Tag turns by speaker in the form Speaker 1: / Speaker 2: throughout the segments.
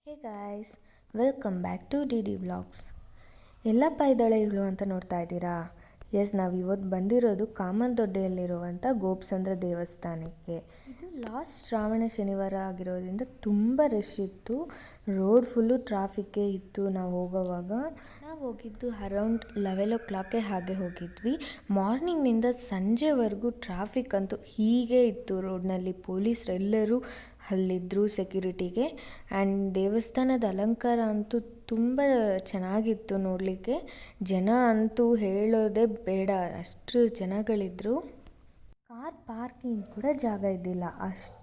Speaker 1: Hey guys, welcome back to D D vlogs. ಎಲ್ಲಪ್ಪ ಇದ್ದಾಳೆಗಳು ಅಂತ ನೋಡ್ತಾ ಇದ್ದೀರಾ? ಎಸ್, ನಾವು ಇವತ್ತು ಬಂದಿರೋದು ಕಾಮನದೊಡ್ಡಿಯಲ್ಲಿರುವಂಥ ಗೋಪಸಂದ್ರ ದೇವಸ್ಥಾನಕ್ಕೆ. ಇದು ಲಾಸ್ಟ್ ಶ್ರಾವಣ ಶನಿವಾರ ಆಗಿರೋದ್ರಿಂದ ತುಂಬ ರಶ್ ಇತ್ತು. ರೋಡ್ ಫುಲ್ಲು ಟ್ರಾಫಿಕ್ಕೇ ಇತ್ತು. ನಾವು ಹೋಗಿದ್ದು ಅರೌಂಡ್ 11 ಹಾಗೆ ಹೋಗಿದ್ವಿ. ಮಾರ್ನಿಂಗ್ನಿಂದ ಸಂಜೆವರೆಗೂ ಟ್ರಾಫಿಕ್ ಅಂತೂ ಹೀಗೆ ಇತ್ತು ರೋಡ್ನಲ್ಲಿ. ಪೊಲೀಸರೆಲ್ಲರೂ ಅಲ್ಲಿದ್ದರು ಸೆಕ್ಯೂರಿಟಿಗೆ. ಆ್ಯಂಡ್ ದೇವಸ್ಥಾನದ ಅಲಂಕಾರ ಅಂತೂ ತುಂಬ ಚೆನ್ನಾಗಿತ್ತು ನೋಡಲಿಕ್ಕೆ. ಜನ ಅಂತೂ ಹೇಳೋದೇ ಬೇಡ, ಅಷ್ಟು ಜನಗಳಿದ್ದರು. ಕಾರ್ ಪಾರ್ಕಿಂಗ್ ಕೂಡ ಜಾಗ ಇದ್ದಿಲ್ಲ, ಅಷ್ಟು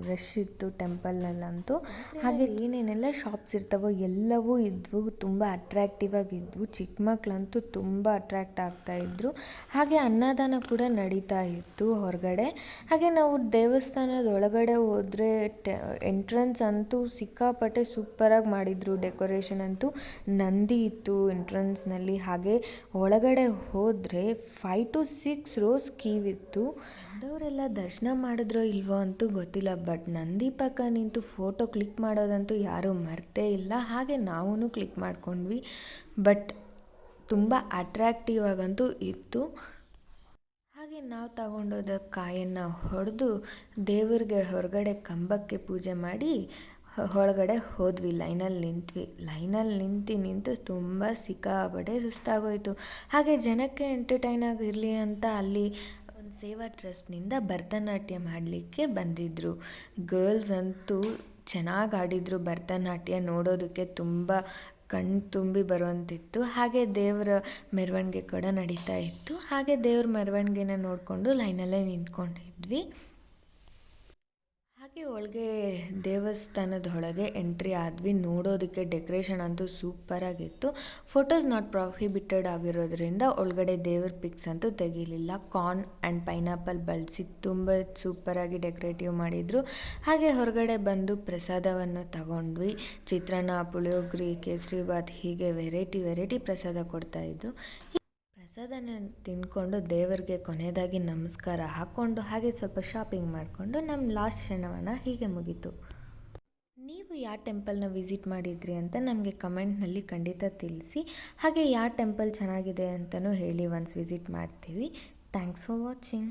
Speaker 1: ರಶ್ ಇತ್ತು ಟೆಂಪಲ್ನಲ್ಲಂತೂ. ಹಾಗೆ ಏನೇನೆಲ್ಲ ಶಾಪ್ಸ್ ಇರ್ತಾವೋ ಎಲ್ಲವೂ ಇದ್ವು, ತುಂಬ ಅಟ್ರ್ಯಾಕ್ಟಿವ್ ಆಗಿದ್ವು. ಚಿಕ್ಕ ಮಕ್ಕಳಂತೂ ತುಂಬ ಅಟ್ರ್ಯಾಕ್ಟ್ ಆಗ್ತಾಯಿದ್ರು. ಹಾಗೆ ಅನ್ನದಾನ ಕೂಡ ನಡೀತಾ ಇತ್ತು ಹೊರಗಡೆ. ಹಾಗೆ ನಾವು ದೇವಸ್ಥಾನದ ಒಳಗಡೆ ಹೋದರೆ ಎಂಟ್ರೆನ್ಸ್ ಅಂತೂ ಸಿಕ್ಕಾಪಟ್ಟೆ ಸೂಪರಾಗಿ ಮಾಡಿದರು. ಡೆಕೋರೇಷನ್ ಅಂತೂ ನಂದಿ ಇತ್ತು ಎಂಟ್ರೆನ್ಸ್ನಲ್ಲಿ. ಹಾಗೆ ಒಳಗಡೆ ಹೋದರೆ 5 to 6 rows ಕ್ಯೂ ಇತ್ತು. ಬಂದವರೆಲ್ಲ ದರ್ಶನ ಮಾಡಿದ್ರೋ ಇಲ್ವೋ ಅಂತೂ ಗೊತ್ತಿಲ್ಲ, ಬಟ್ ನಂದಿ ಪಕ್ಕ ನಿಂತು ಫೋಟೋ ಕ್ಲಿಕ್ ಮಾಡೋದಂತೂ ಯಾರೂ ಮರ್ತೇ ಇಲ್ಲ. ಹಾಗೆ ನಾವೂ ಕ್ಲಿಕ್ ಮಾಡ್ಕೊಂಡ್ವಿ. ಬಟ್ ತುಂಬ ಅಟ್ರ್ಯಾಕ್ಟಿವ್ ಆಗಂತೂ ಇತ್ತು. ಹಾಗೆ ನಾವು ತಗೊಂಡೋದ ಕಾಯನ್ನು ಹೊಡೆದು ದೇವರಿಗೆ ಹೊರಗಡೆ ಕಂಬಕ್ಕೆ ಪೂಜೆ ಮಾಡಿ ಒಳಗಡೆ ಹೋದ್ವಿ. ಲೈನಲ್ಲಿ ನಿಂತು ತುಂಬ ಸಿಕ್ಕಾಪಟ್ಟೆ ಸುಸ್ತಾಗೋಯಿತು. ಹಾಗೆ ಜನಕ್ಕೆ ಎಂಟರ್ಟೈನ್ ಆಗಿರಲಿ ಅಂತ ಅಲ್ಲಿ ಒಂದು ಸೇವಾ ಟ್ರಸ್ಟ್ನಿಂದ ಭರತನಾಟ್ಯ ಮಾಡಲಿಕ್ಕೆ ಬಂದಿದ್ದರು. ಗರ್ಲ್ಸ್ ಅಂತೂ ಚೆನ್ನಾಗಿ ಆಡಿದರು. ಭರತನಾಟ್ಯ ನೋಡೋದಕ್ಕೆ ತುಂಬ ಕಣ್ಣು ತುಂಬಿ ಬರುವಂತಿತ್ತು. ಹಾಗೆ ದೇವರ ಮೆರವಣಿಗೆ ಕೂಡ ನಡೀತಾ ಇತ್ತು. ಹಾಗೆ ದೇವ್ರ ಮೆರವಣಿಗೆನ ನೋಡಿಕೊಂಡು ಲೈನಲ್ಲೇ ನಿಂತ್ಕೊಂಡಿದ್ವಿ. ಹಾಗೆ ಒಳಗೆ ದೇವಸ್ಥಾನದ ಒಳಗೆ ಎಂಟ್ರಿ ಆದ್ವಿ. ನೋಡೋದಕ್ಕೆ ಡೆಕೋರೇಷನ್ ಅಂತೂ ಸೂಪರಾಗಿತ್ತು. ಫೋಟೋಸ್ ನಾಟ್ ಪ್ರಾಹಿಬಿಟೆಡ್ ಆಗಿರೋದ್ರಿಂದ ಒಳಗಡೆ ದೇವ್ರ ಪಿಕ್ಸ್ ಅಂತೂ ತೆಗೀಲಿಲ್ಲ. ಕಾರ್ನ್ ಆ್ಯಂಡ್ ಪೈನಾಪಲ್ ಬಳಸಿ ತುಂಬ ಸೂಪರಾಗಿ ಡೆಕೋರೇಟಿವ್ ಮಾಡಿದರು. ಹಾಗೆ ಹೊರಗಡೆ ಬಂದು ಪ್ರಸಾದವನ್ನು ತಗೊಂಡ್ವಿ. ಚಿತ್ರಾನ್ನ, ಪುಳಿಯೋಗರೆ, ಕೇಸರಿಬಾತ್ ಹೀಗೆ ವೆರೈಟಿ ಪ್ರಸಾದ ಕೊಡ್ತಾಯಿದ್ರು. ಪ್ರಸಾದನ ತಿಂದ್ಕೊಂಡು ದೇವರಿಗೆ ಕೊನೆಯದಾಗಿ ನಮಸ್ಕಾರ ಹಾಕ್ಕೊಂಡು ಹಾಗೆ ಸ್ವಲ್ಪ ಶಾಪಿಂಗ್ ಮಾಡಿಕೊಂಡು ನಮ್ಮ ಲಾಸ್ಟ್ ಕ್ಷಣವನ್ನು ಹೀಗೆ ಮುಗೀತು. ನೀವು ಯಾವ ಟೆಂಪಲ್ನ ವಿಸಿಟ್ ಮಾಡಿದ್ರಿ ಅಂತ ನಮಗೆ ಕಮೆಂಟ್ನಲ್ಲಿ ಖಂಡಿತ ತಿಳಿಸಿ. ಹಾಗೆ ಯಾವ ಟೆಂಪಲ್ ಚೆನ್ನಾಗಿದೆ ಅಂತಲೂ ಹೇಳಿ, ಒನ್ಸ್ ವಿಸಿಟ್ ಮಾಡ್ತೀವಿ. Thanks for watching.